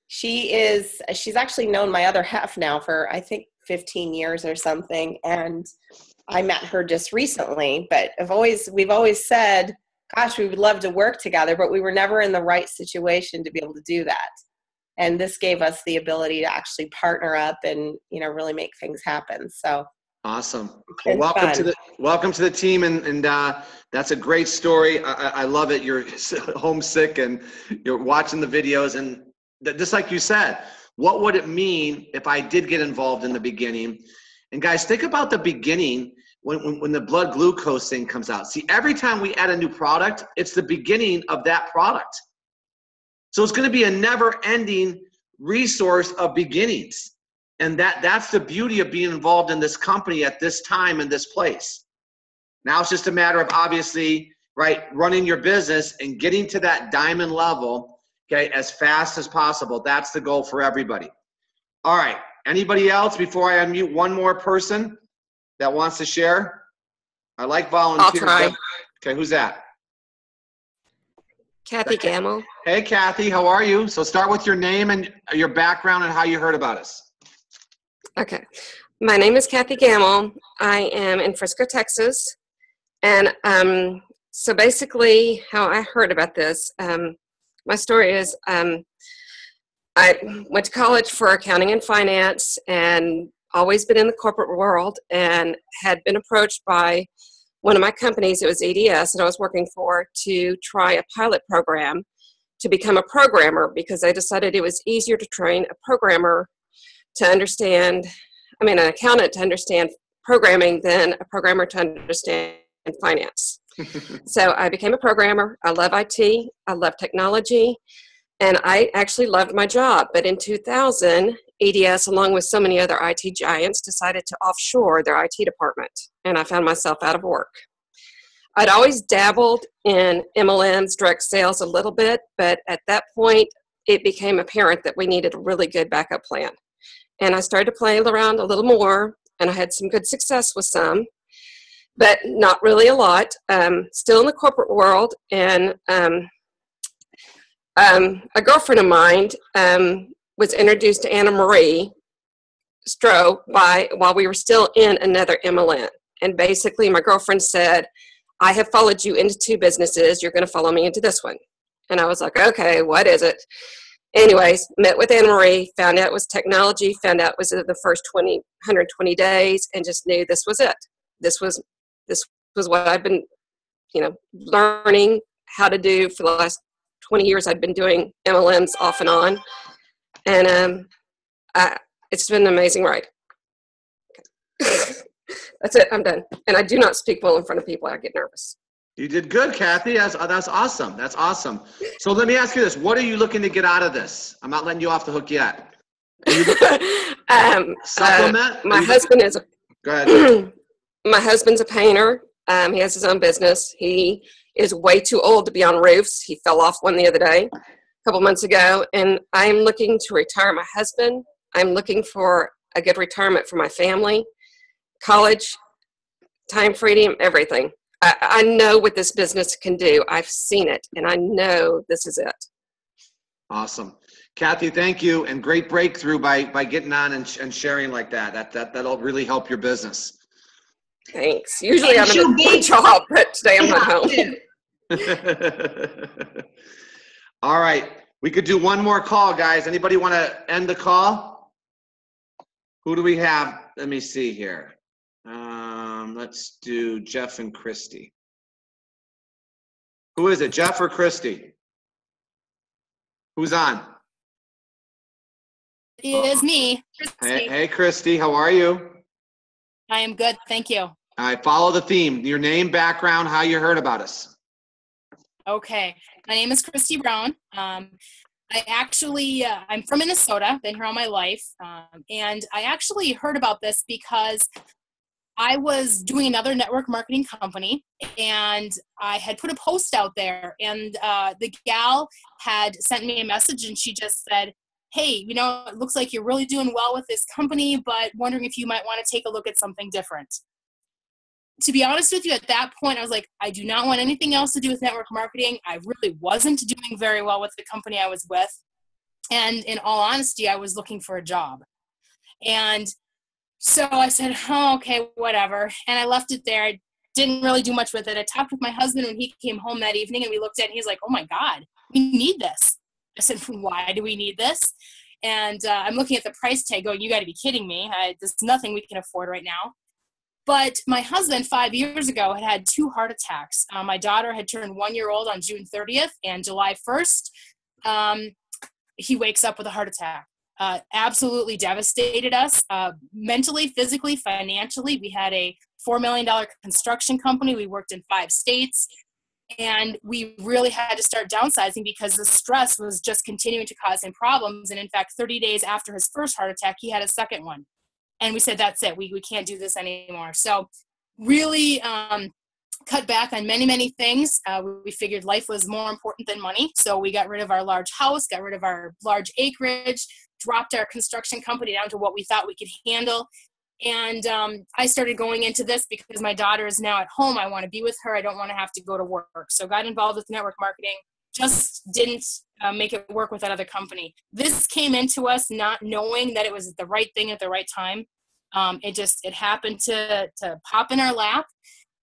She's actually known my other half now for, I think, 15 years or something, and I met her just recently. But we've always said, gosh, we would love to work together, but we were never in the right situation to be able to do that. And this gave us the ability to actually partner up and, really make things happen. So Awesome. It's Well, been fun. welcome to the team, and that's a great story. I love it. You're homesick and you're watching the videos, and just like you said, what would it mean if I did get involved in the beginning? And guys, think about the beginning when the blood glucose thing comes out. See, every time we add a new product, it's the beginning of that product. So it's going to be a never-ending resource of beginnings. And that's the beauty of being involved in this company at this time and this place. Now it's just a matter of, obviously, right, running your business and getting to that diamond level, okay, as fast as possible. That's the goal for everybody. All right. Anybody else before I unmute one more person that wants to share? I like volunteers. I'll try. Okay, who's that? Kathy Gamble. Hey, Kathy, how are you? So start with your name and your background and how you heard about us. Okay. My name is Kathy Gamble. I am in Frisco, Texas. And so basically how I heard about this, my story is I went to college for accounting and finance and always been in the corporate world, and had been approached by one of my companies, it was EDS, that I was working for, to try a pilot program to become a programmer, because I decided it was easier to train a programmer to understand, an accountant to understand programming than a programmer to understand finance. So I became a programmer. I love IT. I love technology. And I actually loved my job. But in 2000, EDS, along with so many other IT giants, decided to offshore their IT department. And I found myself out of work. I'd always dabbled in MLMs, direct sales a little bit. But at that point, it became apparent that we needed a really good backup plan. And I started to play around a little more, and I had some good success with some, but not really a lot. Still in the corporate world, and a girlfriend of mine was introduced to Anna Marie Stroh while we were still in another MLM. And basically, my girlfriend said, I have followed you into 2 businesses. You're going to follow me into this one. And I was like, okay, what is it? Anyways, met with Anna Marie, found out it was technology, found out it was the first 120 days, and just knew this was it. This was what I've been, learning how to do for the last 20 years. I've been doing MLMs off and on, and it's been an amazing ride. That's it. I'm done. And I do not speak well in front of people. I get nervous. You did good, Kathy. That's awesome. That's awesome. So let me ask you this. What are you looking to get out of this? I'm not letting you off the hook yet. Supplement? My husband is Go ahead. My husband's a painter. He has his own business. He is way too old to be on roofs. He fell off one the other day, a couple months ago. And I'm looking to retire my husband. I'm looking for a good retirement for my family, college, time freedom, everything. I know what this business can do. I've seen it, and I know this is it. Awesome. Kathy, thank you, and great breakthrough by getting on and sharing like that. That'll really help your business. Thanks. Usually I'm in a big job, but today I'm not home. All right. We could do one more call, guys. Anybody want to end the call? Who do we have? Let me see here. Let's do Jeff and Christy. Who is it, Jeff or Christy? Who's on? It is me, Christy. Hey, Christy, how are you? I am good, thank you. All right, follow the theme. Your name, background, how you heard about us. Okay, my name is Christy Brown. I'm from Minnesota, been here all my life. And I actually heard about this because I was doing another network marketing company, and I had put a post out there, and the gal had sent me a message, and she just said, hey, it looks like you're really doing well with this company, but wondering if you might want to take a look at something different. To be honest with you, at that point, I was like, I do not want anything else to do with network marketing. I really wasn't doing very well with the company I was with. And in all honesty, I was looking for a job. And so I said, oh, okay, whatever. And I left it there. I didn't really do much with it. I talked with my husband when he came home that evening, and we looked at it, and he's like, oh my God, we need this. I said, why do we need this? And I'm looking at the price tag going, you got to be kidding me. There's nothing we can afford right now. But my husband 5 years ago had 2 heart attacks. My daughter had turned 1 year old on June 30th, and July 1st, he wakes up with a heart attack. Absolutely devastated us mentally, physically, financially. We had a $4 million construction company. We worked in 5 states, and we really had to start downsizing because the stress was just continuing to cause him problems. And in fact, 30 days after his first heart attack, he had a second one. And we said, that's it. We can't do this anymore. So really cut back on many, many things. We figured life was more important than money. So we got rid of our large house, got rid of our large acreage, dropped our construction company down to what we thought we could handle. And I started going into this because my daughter is now at home. I want to be with her. I don't want to have to go to work. So got involved with network marketing. Just didn't make it work with that other company. This came into us not knowing that it was the right thing at the right time. It happened to pop in our lap.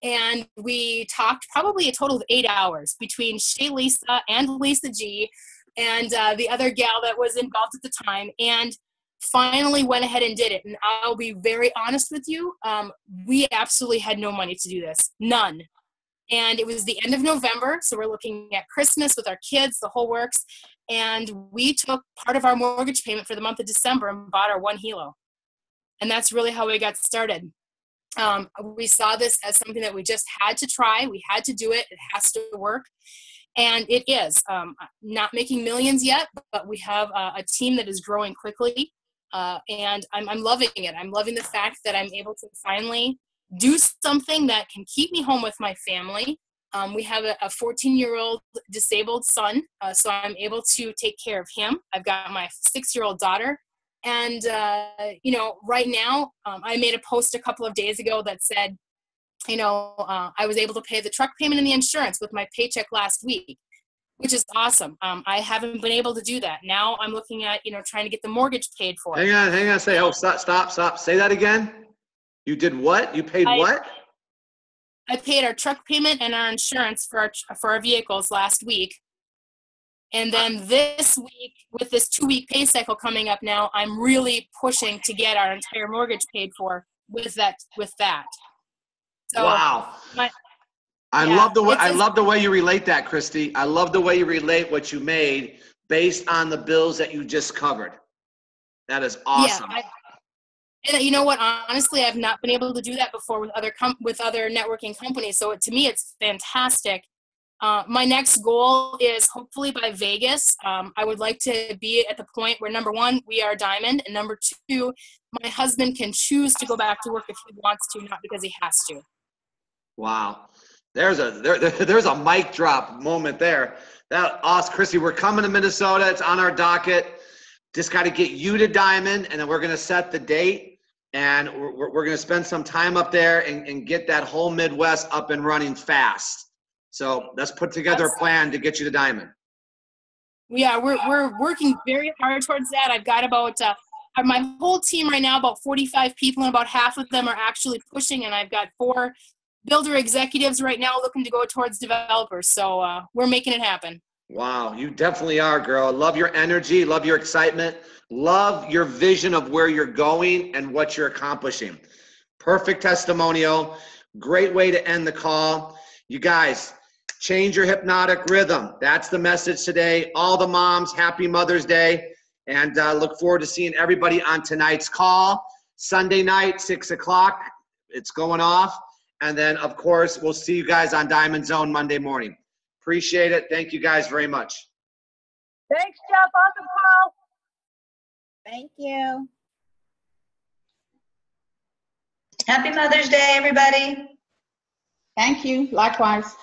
And we talked probably a total of 8 hours between Shay Lisa and Lisa G and the other gal that was involved at the time. And finally went ahead and did it. And I'll be very honest with you. We absolutely had no money to do this. None. And it was the end of November, so we're looking at Christmas with our kids, the whole works. And we took part of our mortgage payment for the month of December and bought our 1 helo. And that's really how we got started. We saw this as something that we just had to try. We had to do it. It has to work. And it is. Not making millions yet, but we have a team that is growing quickly. And I'm loving it. I'm loving the fact that I'm able to finally do something that can keep me home with my family. We have a 14-year-old disabled son, so I'm able to take care of him. I've got my 6-year-old daughter. And, right now, I made a post a couple of days ago that said, I was able to pay the truck payment and the insurance with my paycheck last week, which is awesome. I haven't been able to do that. Now I'm looking at, trying to get the mortgage paid for. Hang on. Stop. Say that again. You did what? You paid what? I paid our truck payment and our insurance for our vehicles last week. And then this week, with this 2-week pay cycle coming up now, I'm really pushing to get our entire mortgage paid for with that. So, wow. I love the way you relate that, Christy. I love the way you relate what you made based on the bills that you just covered. That is awesome. Yeah, and you know what? Honestly, I've not been able to do that before with other networking companies. So to me, it's fantastic. My next goal is hopefully by Vegas. I would like to be at the point where, number 1, we are diamond, and number 2, my husband can choose to go back to work if he wants to, not because he has to. Wow. There's a mic drop moment there. That awesome, Christy. We're coming to Minnesota. It's on our docket. Just got to get you to diamond, and then we're going to set the date, and we're going to spend some time up there and get that whole Midwest up and running fast. So let's put together a plan to get you to diamond. Yeah, we're working very hard towards that. I've got about my whole team right now, about 45 people, and about half of them are actually pushing, and I've got 4 builder executives right now looking to go towards developers. So we're making it happen. Wow, you definitely are, girl. I love your energy, love your excitement, love your vision of where you're going and what you're accomplishing. Perfect testimonial. Great way to end the call. You guys, change your hypnotic rhythm. That's the message today. All the moms, happy Mother's Day. And look forward to seeing everybody on tonight's call. Sunday night, 6 o'clock. It's going off. And then, of course, we'll see you guys on Diamond Zone Monday morning. Appreciate it. Thank you guys very much. Thanks, Jeff. Awesome call. Thank you. Happy Mother's Day, everybody. Thank you. Likewise.